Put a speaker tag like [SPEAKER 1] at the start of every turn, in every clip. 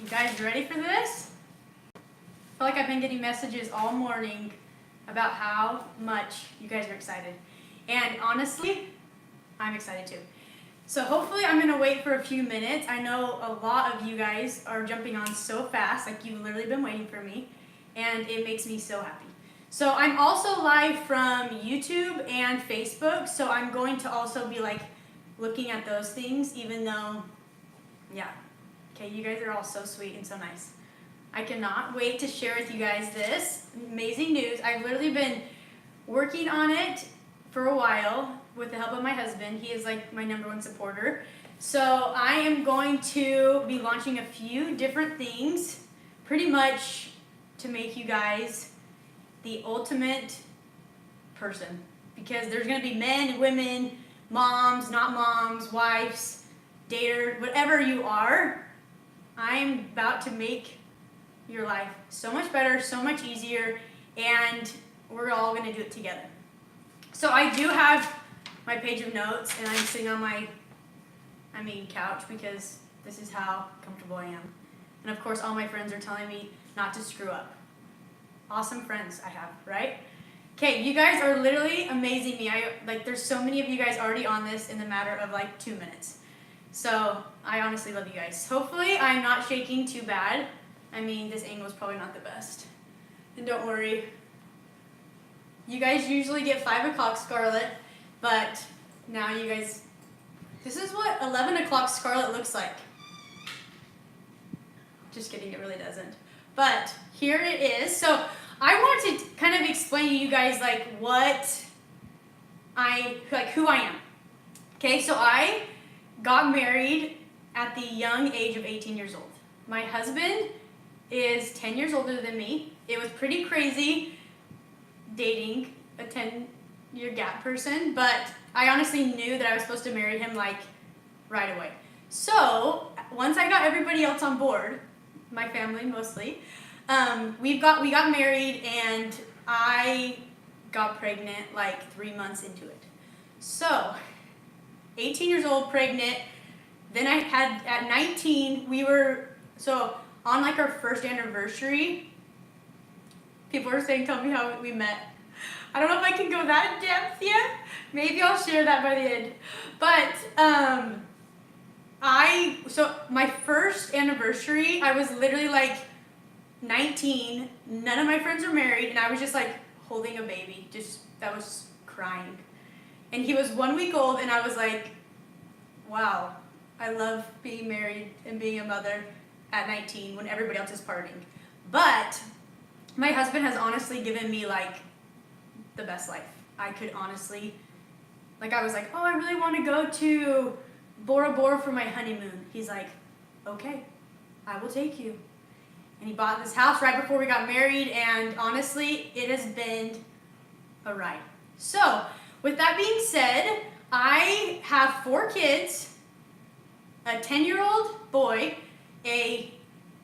[SPEAKER 1] You guys ready for this? I feel like I've been getting messages all morning about how much you guys are excited. And honestly, I'm excited too. So hopefully I'm going to wait for a few minutes. I know a lot of you guys are jumping on so fast, like you've literally been waiting for me, and it makes me so happy. So I'm also live from YouTube and Facebook, so I'm going to also be like looking at those things, even though, yeah. Okay, you guys are all so sweet and so nice. I cannot wait to share with you guys this amazing news. I've literally been working on it for a while with the help of my husband. He is like my #1 supporter. So I am going to be launching a few different things, pretty much to make you guys the ultimate person. Because there's going to be men, women, moms, not moms, wives, dater, whatever you are. I'm about to make your life so much better, so much easier, and we're all going to do it together. So I do have my page of notes, and I'm sitting on my, couch, because this is how comfortable I am. And of course, all my friends are telling me not to screw up. Awesome friends I have, right? Okay, you guys are literally amazing me. There's so many of you guys already on this in the matter of like 2 minutes. So I honestly love you guys. Hopefully I'm not shaking too bad. This angle is probably not the best. And don't worry. You guys usually get 5 o'clock Scarlet, but now you guys, this is what 11 o'clock Scarlet looks like. Just kidding, it really doesn't. But here it is. So I want to kind of explain to you guys who I am. Okay, so I got married at the young age of 18 years old. My husband is 10 years older than me. It was pretty crazy dating a 10-year gap person, but I honestly knew that I was supposed to marry him right away. So once I got everybody else on board, my family mostly, we got married, and I got pregnant 3 months into it. So 18 years old, pregnant. Then I had, at 19, on our first anniversary, people were saying, tell me how we met. I don't know if I can go that in depth yet. Maybe I'll share that by the end. But, my first anniversary, I was literally 19, none of my friends were married, and I was just holding a baby, that was crying. And he was 1 week old, and I was like, wow, I love being married and being a mother at 19 when everybody else is partying. But my husband has honestly given me the best life. I could honestly, I was like, oh, I really want to go to Bora Bora for my honeymoon. He's like, okay, I will take you. And he bought this house right before we got married, and honestly, it has been a ride. So, with that being said, I have 4 kids, a 10-year-old boy,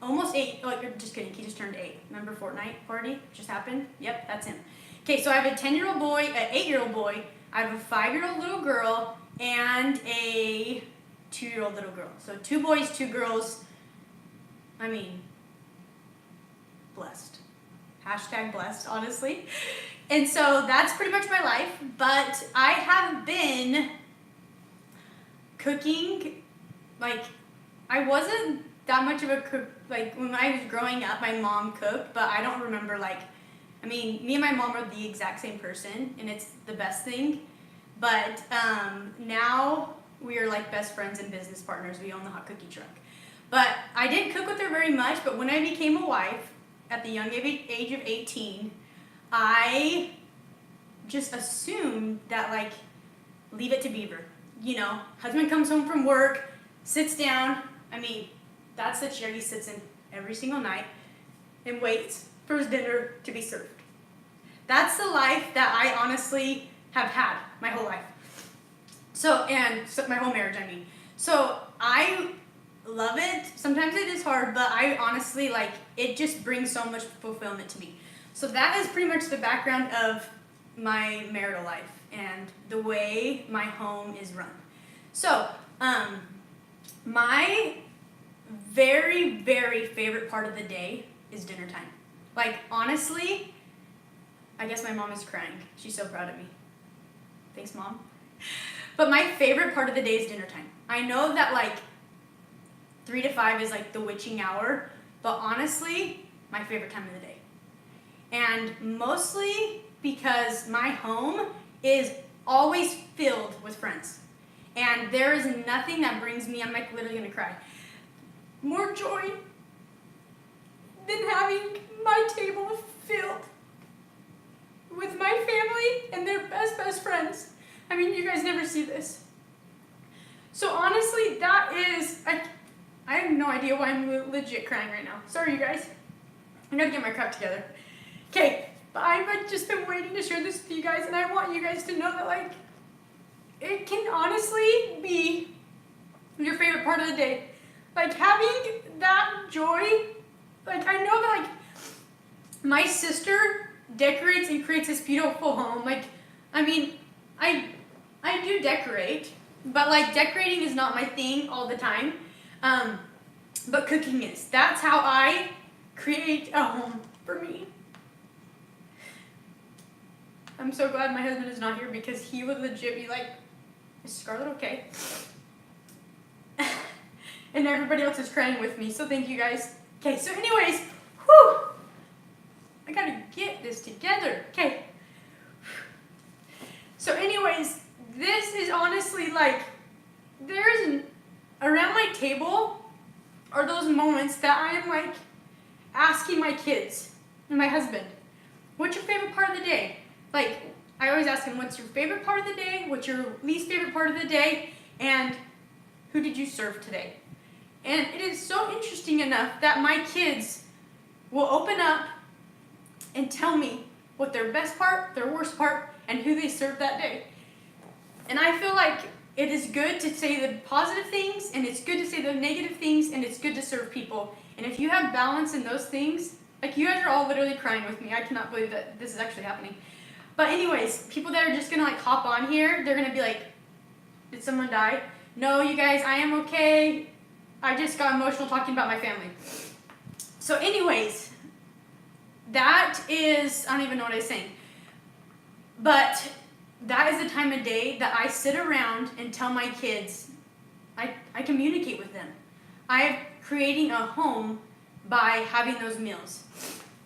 [SPEAKER 1] almost 8, just kidding, he just turned 8. Remember Fortnite party just happened? Yep, that's him. Okay, so I have a 10-year-old boy, an 8-year-old boy, I have a 5-year-old little girl, and a 2-year-old little girl. So 2 boys, 2 girls. Blessed. Hashtag blessed, honestly. And so that's pretty much my life, but I have been cooking, I wasn't that much of a cook, when I was growing up, my mom cooked, but I don't remember, me and my mom are the exact same person, and it's the best thing, but now we are best friends and business partners. We own the hot cookie truck. But I didn't cook with her very much, but when I became a wife, at the young age of 18, I just assumed that, leave it to Beaver. Husband comes home from work, sits down. That's the chair he sits in every single night and waits for his dinner to be served. That's the life that I honestly have had my whole life. So my whole marriage, So I love it. Sometimes it is hard, but I honestly, it just brings so much fulfillment to me. So that is pretty much the background of my marital life and the way my home is run. So, my very, very favorite part of the day is dinner time. Like, honestly, I guess my mom is crying. She's so proud of me. Thanks, Mom. But my favorite part of the day is dinner time. I know that like 3 to 5 is like the witching hour, but honestly, my favorite time of the day. And mostly because my home is always filled with friends. And there is nothing that brings me, I'm like literally gonna cry, more joy than having my table filled with my family and their best friends. I mean, you guys never see this. So honestly, that is, I have no idea why I'm legit crying right now. Sorry, you guys. I gotta get my crap together. Okay, but I've just been waiting to share this with you guys, and I want you guys to know that, like, it can honestly be your favorite part of the day. Like, having that joy, like, I know that, like, my sister decorates and creates this beautiful home. Like, I mean, I do decorate, but, like, decorating is not my thing all the time. But cooking is. That's how I create a home for me. I'm so glad my husband is not here because he would legit be like, is Scarlett okay? And everybody else is crying with me, so thank you guys. Okay, so anyways, whew, I gotta get this together. Okay. So anyways, this is honestly like, around my table are those moments that I am like asking my kids and my husband, what's your favorite part of the day? Like, I always ask him, what's your favorite part of the day? What's your least favorite part of the day? And who did you serve today? And it is so interesting enough that my kids will open up and tell me what their best part, their worst part, and who they served that day. And I feel like it is good to say the positive things, and it's good to say the negative things, and it's good to serve people. And if you have balance in those things, like you guys are all literally crying with me. I cannot believe that this is actually happening. But anyways, people that are just gonna like hop on here, they're gonna be like, did someone die? No, you guys, I am okay. I just got emotional talking about my family. So anyways, that is, I don't even know what I was saying. But that is the time of day that I sit around and tell my kids, I communicate with them. I am creating a home by having those meals.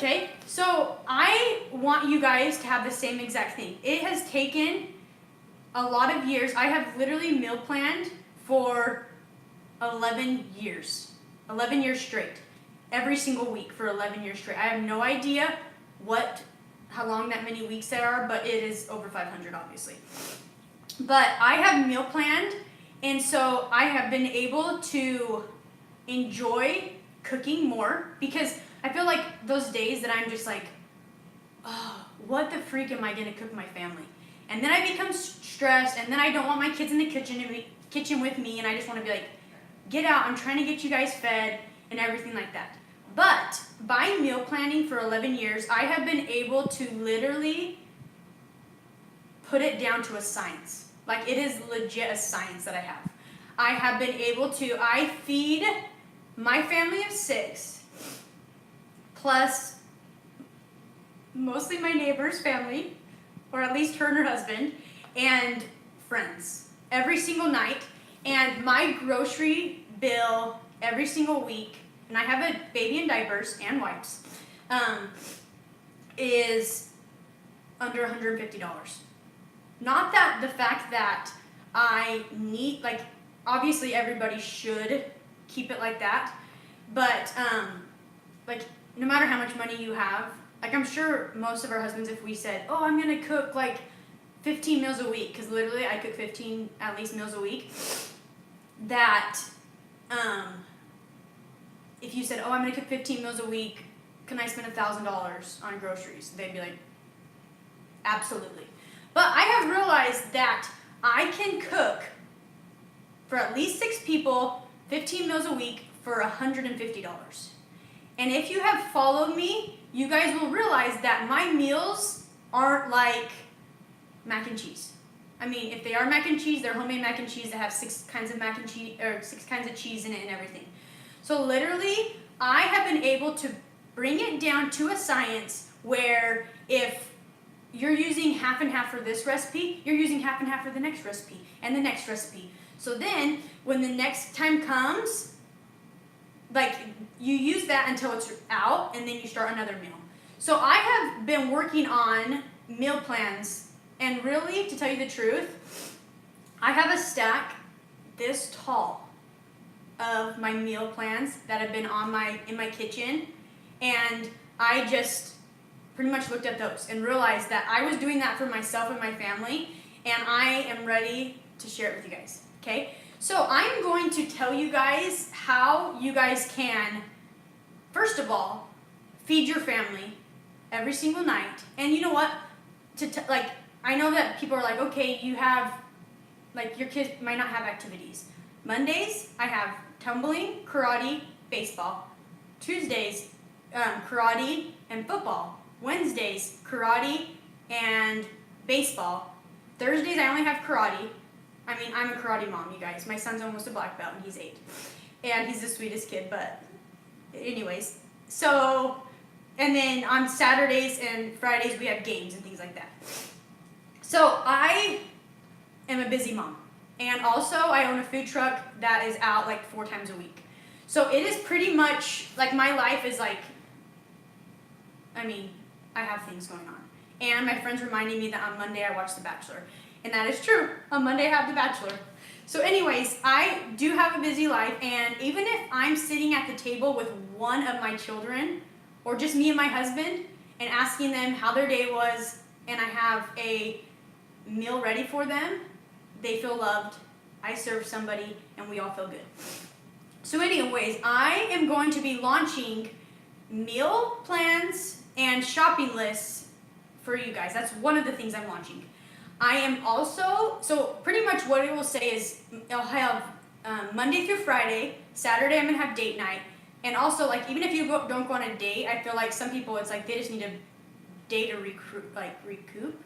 [SPEAKER 1] Okay, so I want you guys to have the same exact thing. It has taken a lot of years. I have literally meal planned for 11 years. 11 years straight. Every single week for 11 years straight. I have no idea how long that many weeks there are, but it is over 500 obviously. But I have meal planned, and so I have been able to enjoy cooking more because I feel like those days that I'm just like, oh, what the freak am I gonna cook my family? And then I become stressed, and then I don't want my kids in the kitchen with me, and I just want to be like, get out, I'm trying to get you guys fed, and everything like that. But by meal planning for 11 years, I have been able to literally put it down to a science. Like, it is legit a science that I have. I have been able to, I feed my family of 6, plus mostly my neighbor's family, or at least her and her husband, and friends every single night. And my grocery bill every single week, and I have a baby in diapers and wipes, is under $150. Not that the fact that I need, like, obviously everybody should keep it like that, but like, no matter how much money you have, like, I'm sure most of our husbands, if we said, oh, I'm gonna cook like 15 meals a week, because literally I cook 15 at least meals a week, that if you said, oh, I'm gonna cook 15 meals a week, can I spend $1,000 on groceries? They'd be like, absolutely. But I have realized that I can cook for at least 6 people, 15 meals a week for $150. And if you have followed me, you guys will realize that my meals aren't like mac and cheese. I mean, if they are mac and cheese, they're homemade mac and cheese that have 6 kinds of mac and cheese, or 6 kinds of cheese in it and everything. So literally, I have been able to bring it down to a science where if you're using half and half for this recipe, you're using half and half for the next recipe and the next recipe. So then when the next time comes, like you use that until it's out and then you start another meal. So I have been working on meal plans, and really, to tell you the truth, I have a stack this tall of my meal plans that have been in my kitchen, and I just pretty much looked at those and realized that I was doing that for myself and my family, and I am ready to share it with you guys. Okay? So I'm going to tell you guys how you guys can, first of all, feed your family every single night. And you know what? I know that people are like, okay, you have, like, your kids might not have activities. Mondays, I have tumbling, karate, baseball. Tuesdays, karate and football. Wednesdays, karate and baseball. Thursdays, I only have karate. I mean, I'm a karate mom, you guys. My son's almost a black belt and he's 8. And he's the sweetest kid, but anyways. So, and then on Saturdays and Fridays, we have games and things like that. So I am a busy mom. And also, I own a food truck that is out like 4 times a week. So it is pretty much, like, my life is like, I mean, I have things going on. And my friend's reminding me that on Monday I watch The Bachelor. And that is true. On Monday I have The Bachelor. So anyways, I do have a busy life, and even if I'm sitting at the table with one of my children, or just me and my husband, and asking them how their day was, and I have a meal ready for them, they feel loved, I serve somebody, and we all feel good. So anyways, I am going to be launching meal plans and shopping lists for you guys. That's one of the things I'm launching. I am also, so pretty much what it will say is I'll have Monday through Friday, Saturday I'm going to have date night, and also, like, even if you don't go on a date, I feel like some people, it's like they just need a day to recoup.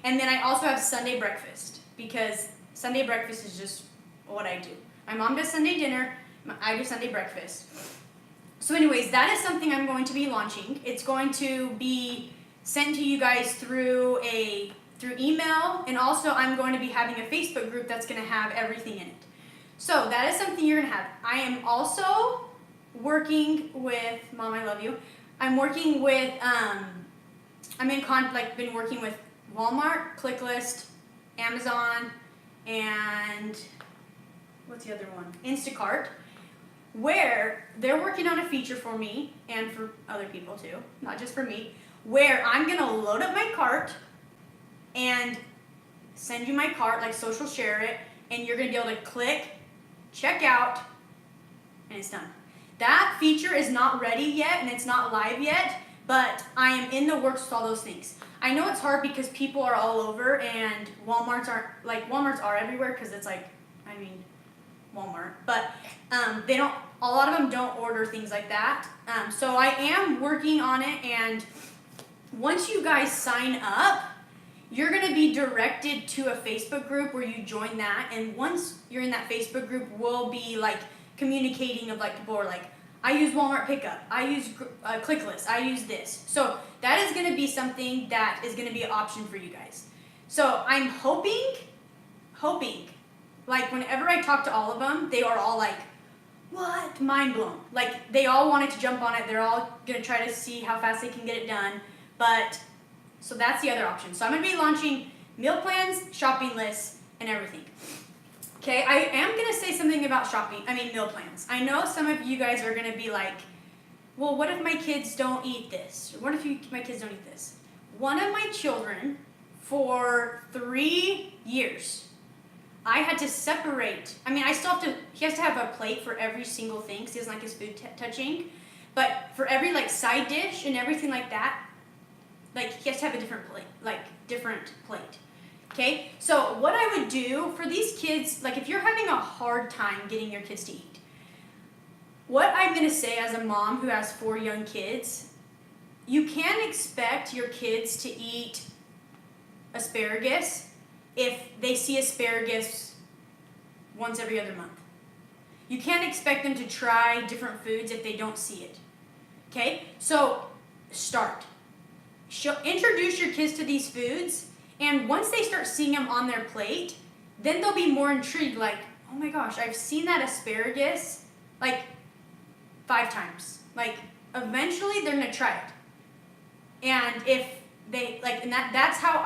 [SPEAKER 1] And then I also have Sunday breakfast, because Sunday breakfast is just what I do. My mom does Sunday dinner, I do Sunday breakfast. So anyways, that is something I'm going to be launching. It's going to be sent to you guys through email, and also I'm going to be having a Facebook group that's going to have everything in it. So that is something you're going to have. I am also working with, Mom, I love you. I'm working with, been working with Walmart, ClickList, Amazon, and what's the other one? Instacart, where they're working on a feature for me, and for other people too, not just for me, where I'm going to load up my cart and send you my cart, like social share it, and you're going to be able to click, check out, and it's done. That feature is not ready yet, and it's not live yet, but I am in the works with all those things. I know it's hard because people are all over, and Walmarts are everywhere, because it's like, I mean, Walmart, but they don't, a lot of them don't order things like that. So I am working on it, and once you guys sign up, you're going to be directed to a Facebook group where you join that, and once you're in that Facebook group, we'll be like communicating of like people are like, I use Walmart Pickup, I use ClickList, I use this. So that is going to be something that is going to be an option for you guys. So I'm hoping, like whenever I talk to all of them, they are all like, what? Mind blown. Like they all wanted to jump on it. They're all going to try to see how fast they can get it done. But, so that's the other option. So I'm going to be launching meal plans, shopping lists, and everything. Okay, I am going to say something about meal plans. I know some of you guys are going to be like, well, what if my kids don't eat this? Or what if my kids don't eat this? One of my children, for 3 years, I had to separate. I mean, he has to have a plate for every single thing because he doesn't like his food touching. But for every like side dish and everything like that, like he has to have a different plate. Okay? So what I would do for these kids, like if you're having a hard time getting your kids to eat, what I'm going to say as a mom who has 4 young kids, you can't expect your kids to eat asparagus if they see asparagus once every other month. You can't expect them to try different foods if they don't see it. Okay? So start. Introduce your kids to these foods, and once they start seeing them on their plate, then they'll be more intrigued, like, oh my gosh, I've seen that asparagus like 5 times. Like, eventually they're gonna try it. And if they, like, and that's how